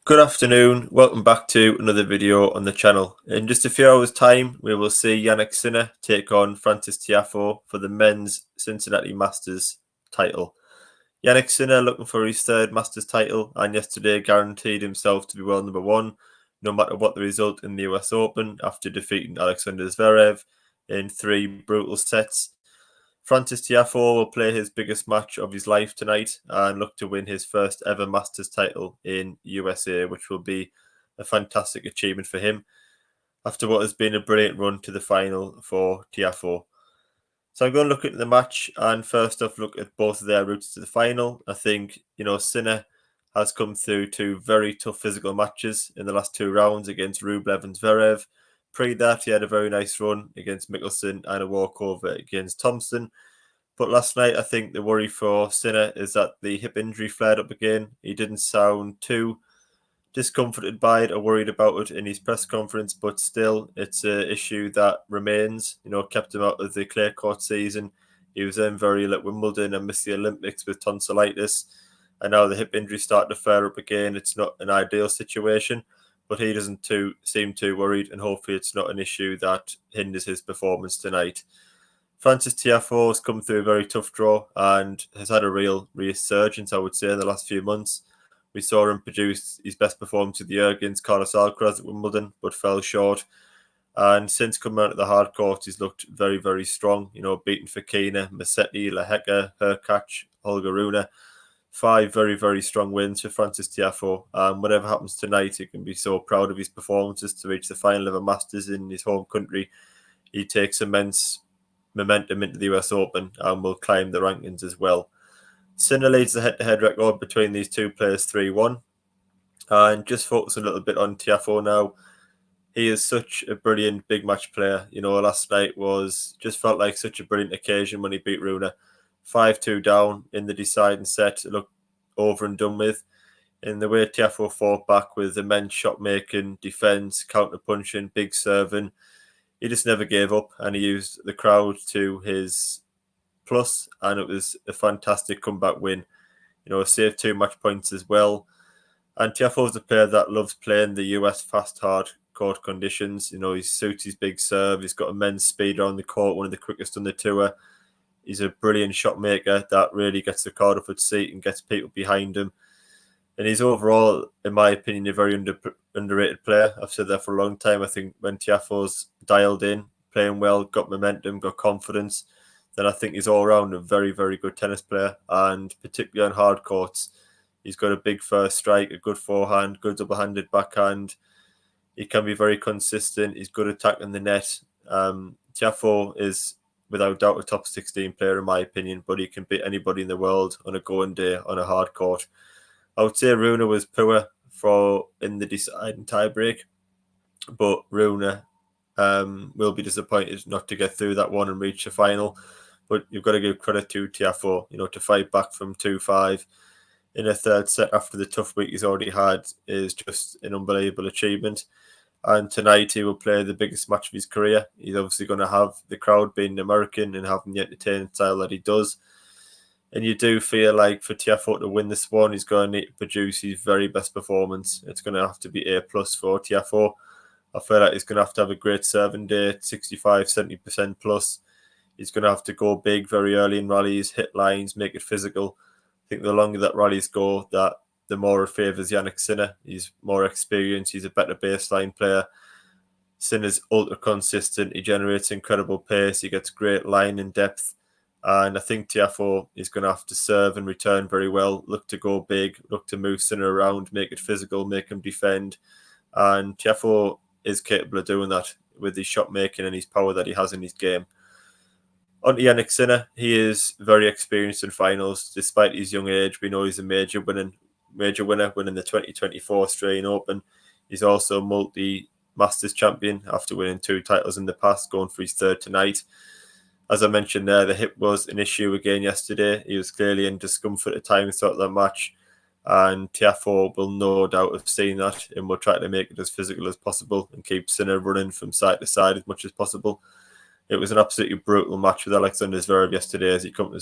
Good afternoon, welcome back to another video on the channel. In just a few hours time, we will see Yannick Sinner take on Francis Tiafoe for the men's Cincinnati Masters title. Yannick Sinner looking for his third Masters title and yesterday guaranteed himself to be world number one, no matter what the result in the US Open after defeating Alexander Zverev in 3 brutal sets. Francis Tiafoe will play his biggest match of his life tonight and look to win his first ever Masters title in USA, which will be a fantastic achievement for him after what has been a brilliant run to the final for Tiafoe. So I'm going to look at the match and first off look at both of their routes to the final. I think, Sinner has come through 2 very tough physical matches in the last 2 rounds against Rublev and Zverev. Pre that, he had a very nice run against Mickelson and a walkover against Thompson. But last night, I think the worry for Sinner is that the hip injury flared up again. He didn't sound too discomforted by it or worried about it in his press conference, but still, it's an issue that remains. Kept him out of the clay court season. He was then very ill at Wimbledon and missed the Olympics with tonsillitis. And now the hip injury started to flare up again. It's not an ideal situation, but he doesn't seem too worried, and hopefully it's not an issue that hinders his performance tonight. Francis Tiafoe has come through a very tough draw and has had a real resurgence, I would say, in the last few months. We saw him produce his best performance of the year against Carlos Alcaraz at Wimbledon, but fell short. And since coming out of the hard court, he's looked very, very strong. Beating Fokina, Musetti, Lehecka, Hurkacz, Holger Rune. 5 very, very strong wins for Francis Tiafoe. Whatever happens tonight, he can be so proud of his performances to reach the final of a Masters in his home country. He takes immense momentum into the US Open and will climb the rankings as well. Sinner leads the head-to-head record between these two players 3-1. And just focus a little bit on Tiafoe now. He is such a brilliant big match player. Last night just felt like such a brilliant occasion when he beat Rune. 5-2 down in the deciding set. It looked over and done with. In the way Tiafoe fought back with immense shot making, defence, counter punching, big serving. He just never gave up and he used the crowd to his plus, and it was a fantastic comeback win. Saved 2 match points as well. And Tiafoe's a player that loves playing the US fast hard court conditions. He suits his big serve. He's got immense speed around the court, one of the quickest on the tour. He's a brilliant shot maker that really gets the crowd off its seat and gets people behind him. And he's overall, in my opinion, a very underrated player. I've said that for a long time. I think when Tiafoe's dialed in, playing well, got momentum, got confidence, then I think he's all around a very, very good tennis player. And particularly on hard courts, he's got a big first strike, a good forehand, good double-handed backhand. He can be very consistent. He's good attacking the net. Tiafoe is without doubt a top 16 player in my opinion, but he can beat anybody in the world on a going day on a hard court. I would say Rune was poor in the deciding tiebreak, but Rune will be disappointed not to get through that one and reach the final. But you've got to give credit to Tiafoe, to fight back from 2-5 in a third set after the tough week he's already had is just an unbelievable achievement. And tonight he will play the biggest match of his career. He's obviously going to have the crowd being American and having the entertaining style that he does. And you do feel like for Tiafoe to win this one, he's going to need to produce his very best performance. It's going to have to be A+ for Tiafoe. I feel like he's going to have a great serving day, 65-70% plus. He's going to have to go big very early in rallies, hit lines, make it physical. I think the longer that rallies go, the more it favours Yannick Sinner. He's more experienced. He's a better baseline player. Sinner's ultra consistent. He generates incredible pace. He gets great line and depth. And I think Tiafoe is going to have to serve and return very well, look to go big, look to move Sinner around, make it physical, make him defend. And Tiafoe is capable of doing that with his shot making and his power that he has in his game. On to Yannick Sinner, he is very experienced in finals. Despite his young age, we know he's a major winner, winning the 2024 Australian Open. He's also a multi-Masters champion after winning 2 titles in the past, going for his 3rd tonight. As I mentioned there, the hip was an issue again yesterday. He was clearly in discomfort at times throughout that match. And Tiafoe will no doubt have seen that and will try to make it as physical as possible and keep Sinner running from side to side as much as possible. It was an absolutely brutal match with Alexander Zverev yesterday, as you come to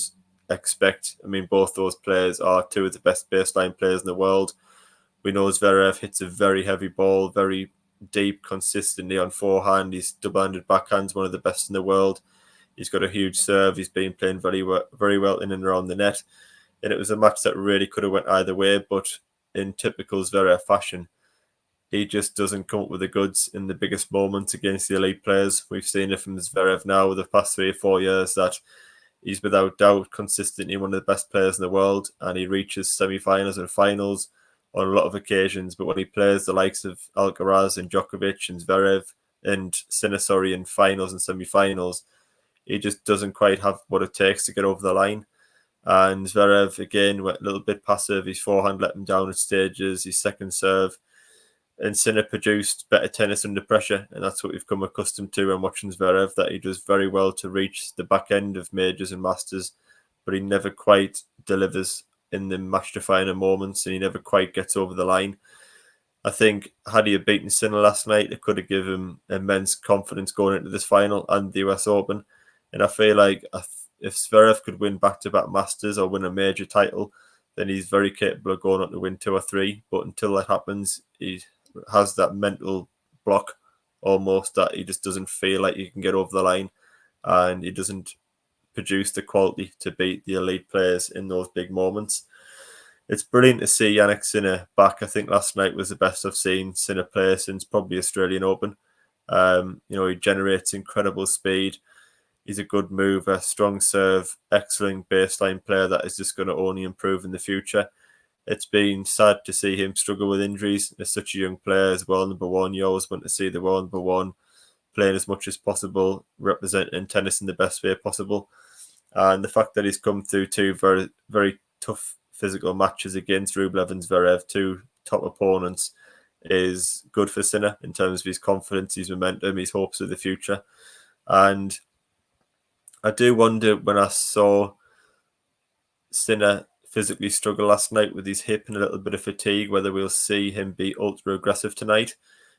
expect. I mean, both those players are 2 of the best baseline players in the world. We know Zverev hits a very heavy ball, very deep, consistently on forehand. He's double-handed backhand's one of the best in the world. He's got a huge serve. He's been playing very well in and around the net. And it was a match that really could have went either way, but in typical Zverev fashion, he just doesn't come up with the goods in the biggest moments against the elite players. We've seen it from Zverev now over the past 3 or 4 years that he's without doubt consistently one of the best players in the world, and he reaches semi-finals and finals on a lot of occasions. But when he plays the likes of Alcaraz and Djokovic and Zverev and Sinner, in finals and semi-finals, he just doesn't quite have what it takes to get over the line. And Zverev, again, went a little bit passive. His forehand let him down at stages, his second serve. And Sinner produced better tennis under pressure, and that's what we've come accustomed to when watching Zverev, that he does very well to reach the back end of majors and masters, but he never quite delivers in the match-defining moments, and he never quite gets over the line. I think had he beaten Sinner last night, it could have given him immense confidence going into this final and the US Open. And I feel like if Zverev could win back-to-back Masters or win a major title, then he's very capable of going on to win 2 or 3. But until that happens, he has that mental block almost that he just doesn't feel like he can get over the line, and he doesn't produce the quality to beat the elite players in those big moments. It's brilliant to see Jannik Sinner back. I think last night was the best I've seen Sinner play since probably Australian Open. He generates incredible speed. He's a good mover, strong serve, excellent baseline player that is just going to only improve in the future. It's been sad to see him struggle with injuries as such a young player as well. Number one, you always want to see the world number one playing as much as possible, representing tennis in the best way possible. And the fact that he's come through 2 very, very tough physical matches against Rublev and Zverev, 2 top opponents, is good for Sinner in terms of his confidence, his momentum, his hopes of the future. And I do wonder, when I saw Sinner physically struggle last night with his hip and a little bit of fatigue, whether we'll see him be ultra aggressive tonight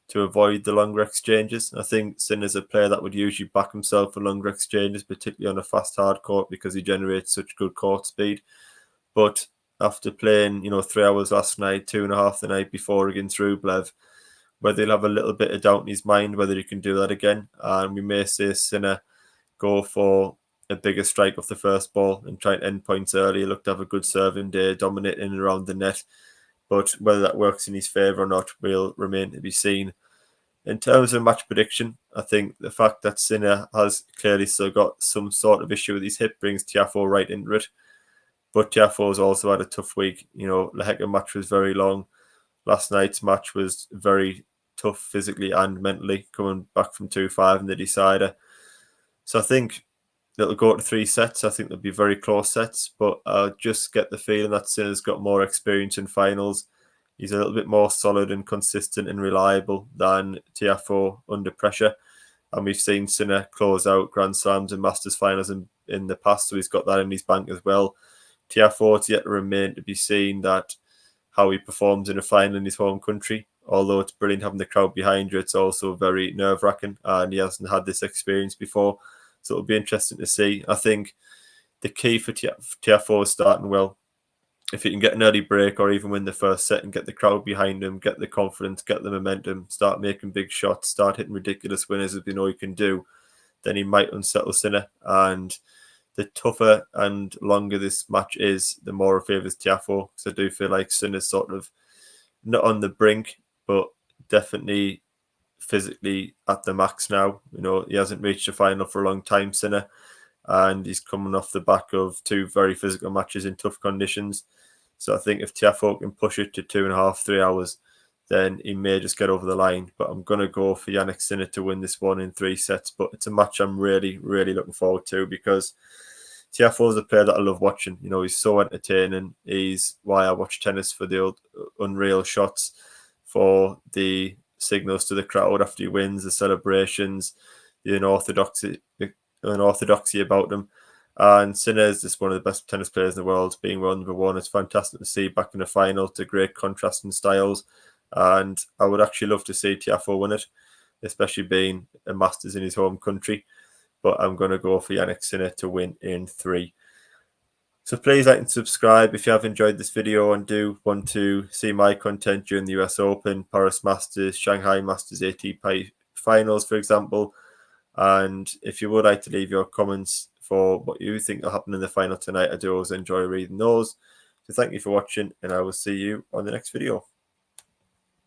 to avoid the longer exchanges. I think Sinner's a player that would usually back himself for longer exchanges, particularly on a fast hard court, because he generates such good court speed. But after playing, 3 hours last night, 2.5 the night before against Rublev, whether he'll have a little bit of doubt in his mind whether he can do that again. And we may see Sinner go for a bigger strike off the first ball and try and end points early. He looked to have a good serving day, dominating and around the net. But whether that works in his favour or not will remain to be seen. In terms of match prediction, I think the fact that Sinner has clearly still got some sort of issue with his hip brings TIAFOE right into it. But TIAFOE's also had a tough week. The Hector match was very long. Last night's match was very tough physically and mentally, coming back from 2-5 in the decider. So I think it'll go to 3 sets. I think they'll be very close sets, but I just get the feeling that Sinner's got more experience in finals. He's a little bit more solid and consistent and reliable than TIAFOE under pressure. And we've seen Sinner close out Grand Slams and Masters finals in the past, so he's got that in his bank as well. TIAFOE, it's yet to remain to be seen that how he performs in a final in his home country. Although it's brilliant having the crowd behind you, it's also very nerve-wracking, and he hasn't had this experience before. So it'll be interesting to see. I think the key for TIAFOE is starting well. If he can get an early break or even win the first set and get the crowd behind him, get the confidence, get the momentum, start making big shots, start hitting ridiculous winners as we know he can do, then he might unsettle Sinner. And the tougher and longer this match is, the more it favours TIAFOE. So I do feel like Sinner's sort of not on the brink, but definitely physically at the max now. He hasn't reached a final for a long time, Sinner, and he's coming off the back of 2 very physical matches in tough conditions. So I think if TIAFOE can push it to 2.5, 3 hours, then he may just get over the line. But I'm going to go for Jannik Sinner to win this one in 3 sets. But it's a match I'm really, really looking forward to, because TIAFOE is a player that I love watching. He's so entertaining. He's why I watch tennis, for the old unreal shots, for the signals to the crowd after he wins, the celebrations, the unorthodoxy about him. And Sinner is just one of the best tennis players in the world, being world number one. It's fantastic to see back in the final, to great contrast in styles. And I would actually love to see TIAFOE win it, especially being a Masters in his home country. But I'm going to go for Jannik Sinner to win in 3. So please like and subscribe if you have enjoyed this video and do want to see my content during the US Open, Paris Masters, Shanghai Masters ATP finals, for example. And if you would like to leave your comments for what you think will happen in the final tonight, I do always enjoy reading those. So thank you for watching, and I will see you on the next video.